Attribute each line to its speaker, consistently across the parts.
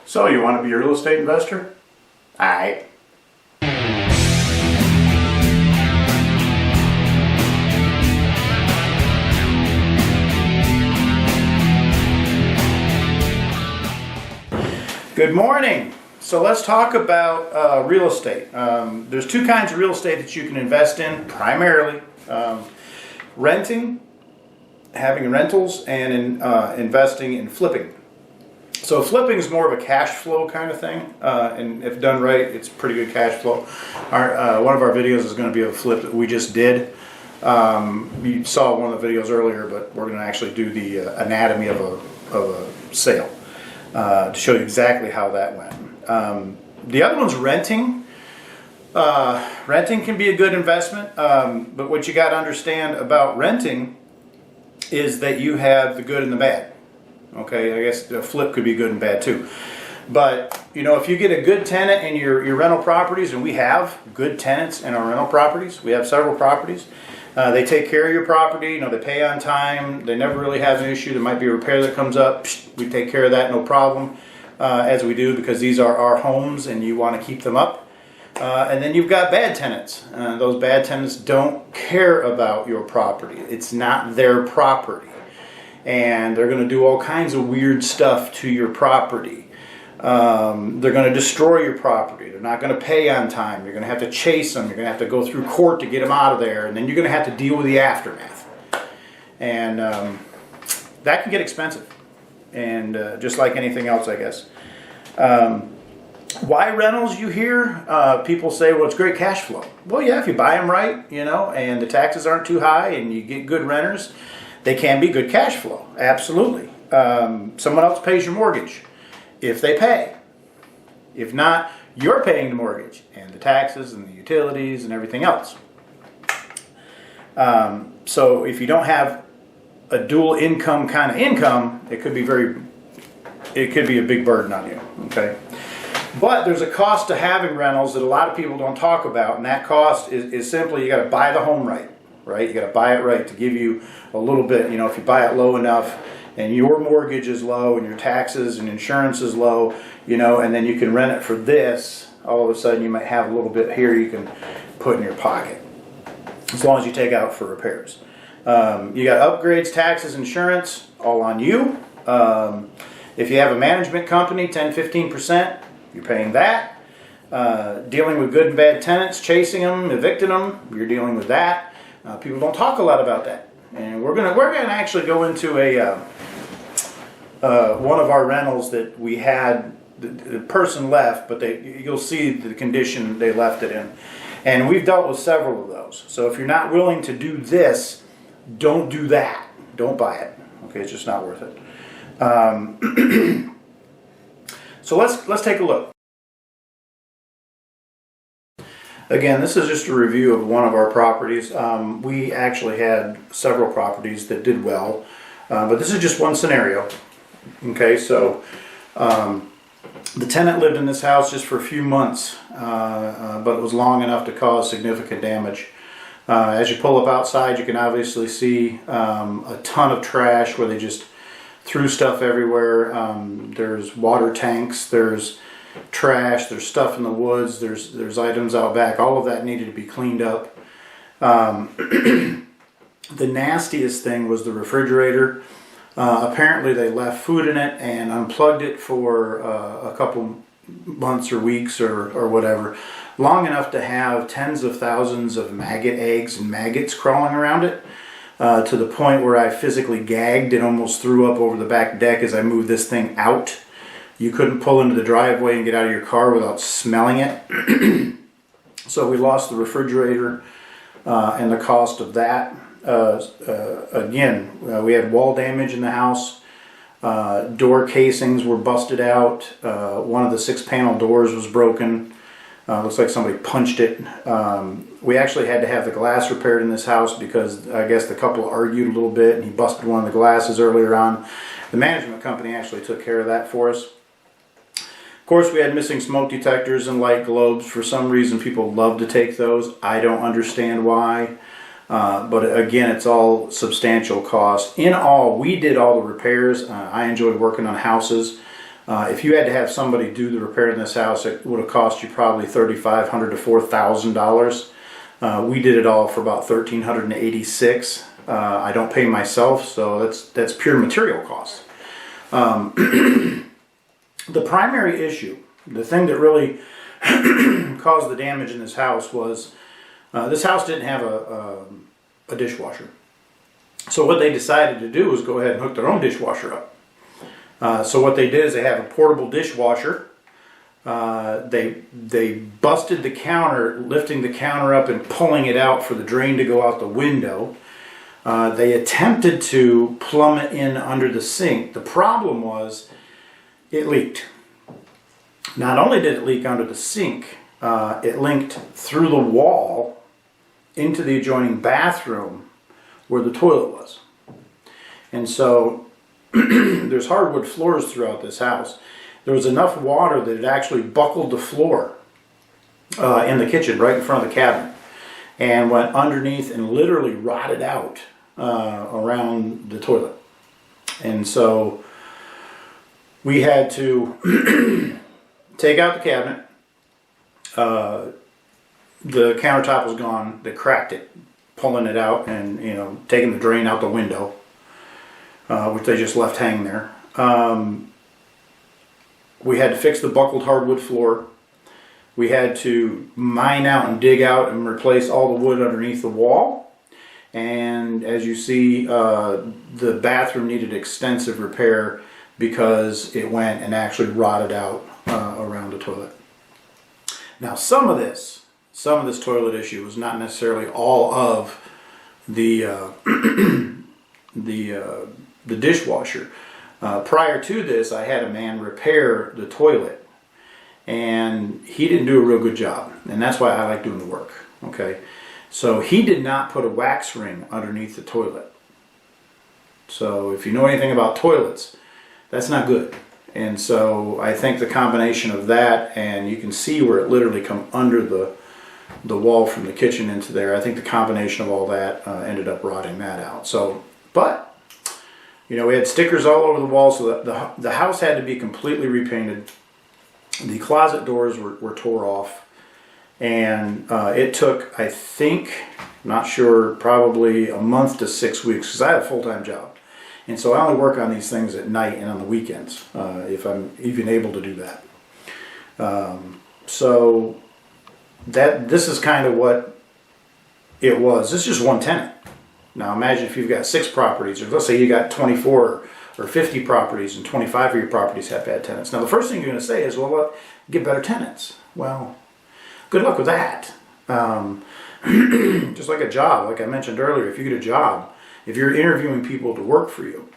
Speaker 1: So you want to be a real estate investor? Alright. Good morning. So let's talk about real estate. There's two kinds of real estate that you can invest in, primarily. Renting, having rentals, and investing in flipping. So flipping is more of a cash flow kind of thing, and if done right, it's pretty good cash flow. One of our videos is going to be a flip that we just did. You saw one of the videos earlier, but we're going to actually do the anatomy of a sale to show you exactly how that went. The other one's renting. Renting can be a good investment, but what you got to understand about renting is that you have the good and the bad. Okay, I guess the flip could be good and bad too. But, you know, if you get a good tenant in your rental properties, and we have good tenants in our rental properties, we have several properties, they take care of your property, you know, they pay on time, they never really have an issue. There might be a repair that comes up, we take care of that, no problem, as we do, because these are our homes and you want to keep them up. And then you've got bad tenants. Those bad tenants don't care about your property. It's not their property. And they're going to do all kinds of weird stuff to your property. They're going to destroy your property. They're not going to pay on time. You're going to have to chase them. You're going to have to go through court to get them out of there. And then you're going to have to deal with the aftermath. And that can get expensive. And just like anything else, I guess. Why rentals, you hear? People say, well, it's great cash flow. Well, yeah, if you buy them right, you know, and the taxes aren't too high and you get good renters, they can be good cash flow. Absolutely. Someone else pays your mortgage if they pay. If not, you're paying the mortgage and the taxes and the utilities and everything else. So if you don't have a dual income kind of income, it could be a big burden on you. Okay. But there's a cost to having rentals that a lot of people don't talk about, and that cost is simply you got to buy the home right. You got to buy it right to give you a little bit. You know, if you buy it low enough, and your mortgage is low, and your taxes and insurance is low, you know, and then you can rent it for this. All of a sudden, you might have a little bit here you can put in your pocket, as long as you take out for repairs. You got upgrades, taxes, insurance, all on you. If you have a management company, 10-15%. You're paying that. Dealing with good and bad tenants, chasing them, evicting them, you're dealing with that. People don't talk a lot about that. And we're gonna actually go into one of our rentals that we had. The person left, but you'll see the condition they left it in. And we've dealt with several of those. So if you're not willing to do this, don't do that. Don't buy it. Okay, it's just not worth it. So let's take a look. Again, this is just a review of one of our properties. We actually had several properties that did well, but this is just one scenario. Okay, so the tenant lived in this house just for a few months, but it was long enough to cause significant damage. As you pull up outside, you can obviously see a ton of trash where they just threw stuff everywhere. There's water tanks, there's trash, there's stuff in the woods, there's items out back. All of that needed to be cleaned up. The nastiest thing was the refrigerator. Apparently they left food in it and unplugged it for a couple months or weeks or whatever, long enough to have tens of thousands of maggot eggs and maggots crawling around it. To the point where I physically gagged and almost threw up over the back deck as I moved this thing out. You couldn't pull into the driveway and get out of your car without smelling it. So we lost the refrigerator and the cost of that. Again, we had wall damage in the house. Door casings were busted out. One of the 6-panel doors was broken. Looks like somebody punched it. We actually had to have the glass repaired in this house because I guess the couple argued a little bit and he busted one of the glasses earlier on. The management company actually took care of that for us. Of course, we had missing smoke detectors and light globes. For some reason, people love to take those. I don't understand why. But again, it's all substantial cost. In all, we did all the repairs. I enjoyed working on houses. If you had to have somebody do the repair in this house, it would have cost you probably $3,500 to $4,000. We did it all for about $1,386. I don't pay myself, so that's pure material cost. The primary issue, the thing that really caused the damage in this house was this house didn't have a dishwasher. So what they decided to do was go ahead and hook their own dishwasher up. So what they did is they have a portable dishwasher. They busted the counter, lifting the counter up and pulling it out for the drain to go out the window. They attempted to plumb it in under the sink. The problem was it leaked. Not only did it leak under the sink, it linked through the wall into the adjoining bathroom where the toilet was. And so there's hardwood floors throughout this house. There was enough water that it actually buckled the floor in the kitchen right in front of the cabinet and went underneath and literally rotted out around the toilet. And so we had to take out the cabinet. The countertop was gone. They cracked it, pulling it out and, taking the drain out the window, which they just left hanging there. We had to fix the buckled hardwood floor. We had to mine out and dig out and replace all the wood underneath the wall. And as you see, the bathroom needed extensive repair because it went and actually rotted out around the toilet. Now some of this toilet issue was not necessarily all of the the dishwasher. Prior to this, I had a man repair the toilet, and he didn't do a real good job, and that's why I like doing the work. Okay, so he did not put a wax ring underneath the toilet. So if you know anything about toilets, that's not good. And so I think the combination of that, and you can see where it literally come under the wall from the kitchen into there, I think the combination of all that ended up rotting that out. So, but we had stickers all over the walls, so the house had to be completely repainted. The closet doors were tore off, and it took, I think, not sure, probably a month to 6 weeks, because I have a full-time job. And so I only work on these things at night and on the weekends, if I'm even able to do that. So this is kind of what it was. This is just one tenant. Now imagine if you've got 6 properties, or let's say you got 24 or 50 properties and 25 of your properties have bad tenants. Now the first thing you're going to say is, well, get better tenants. Well, good luck with that. Just like a job, like I mentioned earlier, if you get a job, if you're interviewing people to work for you,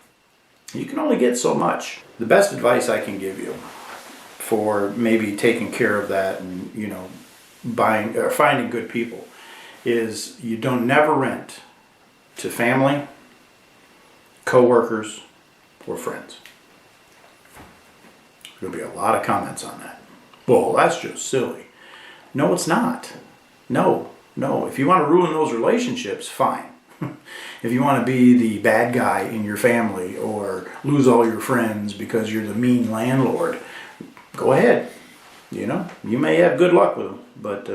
Speaker 1: you can only get so much. The best advice I can give you for maybe taking care of that and, buying or finding good people is you don't never rent to family, co-workers, or friends. There's going to be a lot of comments on that. Well, that's just silly. No, it's not. No. If you want to ruin those relationships, fine. If you want to be the bad guy in your family or lose all your friends because you're the mean landlord, go ahead. You may have good luck with them, but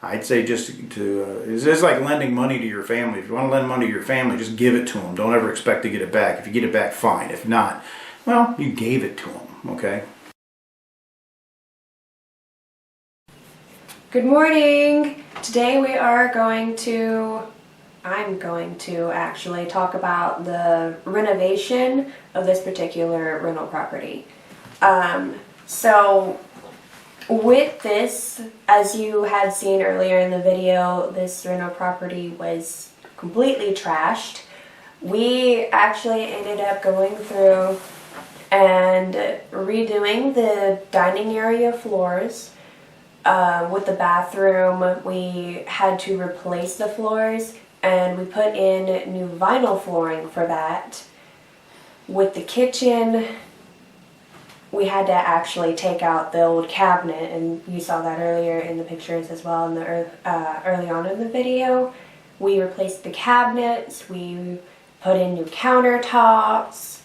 Speaker 1: I'd say it's just like lending money to your family. If you want to lend money to your family, just give it to them. Don't ever expect to get it back. If you get it back, fine. If not, well, you gave it to them, okay?
Speaker 2: Good morning. Today I'm going to actually talk about the renovation of this particular rental property. So with this, as you had seen earlier in the video, this rental property was completely trashed. We actually ended up going through and redoing the dining area floors. With the bathroom, we had to replace the floors, and we put in new vinyl flooring for that. With the kitchen, we had to actually take out the old cabinet, and you saw that earlier in the pictures as well in the early on in the video. We replaced the cabinets, we put in new countertops,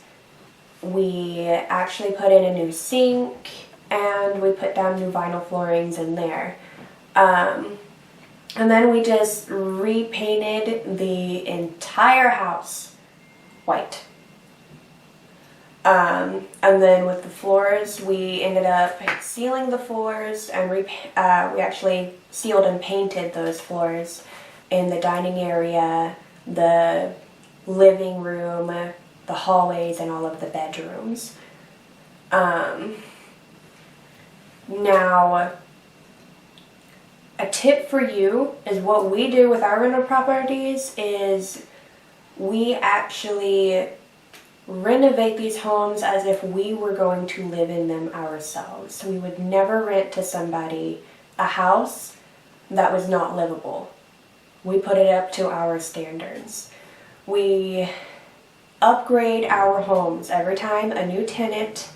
Speaker 2: We actually put in a new sink, and we put down new vinyl floorings in there. And then we just repainted the entire house white. And then with the floors, we ended up sealing the floors, and we actually sealed and painted those floors in the dining area, the living room, the hallways, and all of the bedrooms. Now, a tip for you is what we do with our rental properties is we actually renovate these homes as if we were going to live in them ourselves. We would never rent to somebody a house that was not livable. We put it up to our standards. We upgrade our homes every time a new tenant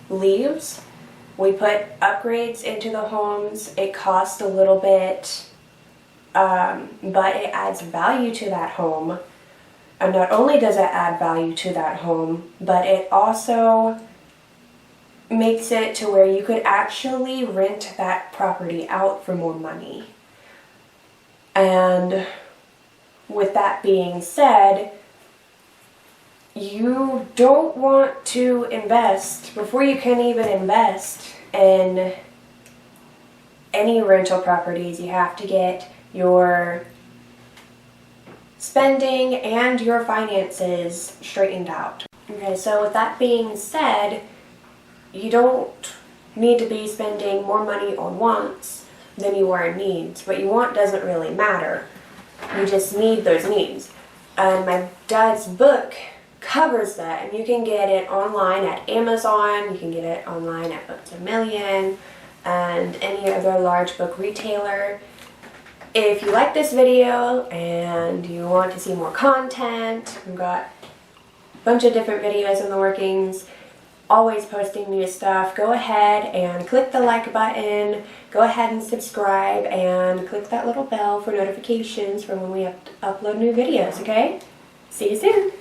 Speaker 2: leaves. We put upgrades into the homes. It costs a little bit, but it adds value to that home. And not only does it add value to that home, but it also makes it to where you could actually rent that property out for more money. And with that being said, you don't want to invest, before you can even invest in any rental properties, you have to get your spending and your finances straightened out. Okay, so with that being said, you don't need to be spending more money on wants than you are in needs. What you want doesn't really matter. You just need those needs. And my dad's book covers that, and you can get it online at Amazon, you can get it online at Books A Million, and any other large book retailer. If you like this video and you want to see more content, we've got a bunch of different videos in the workings, always posting new stuff. Go ahead and click the like button, go ahead and subscribe, and click that little bell for notifications for when we upload new videos, okay? See you soon!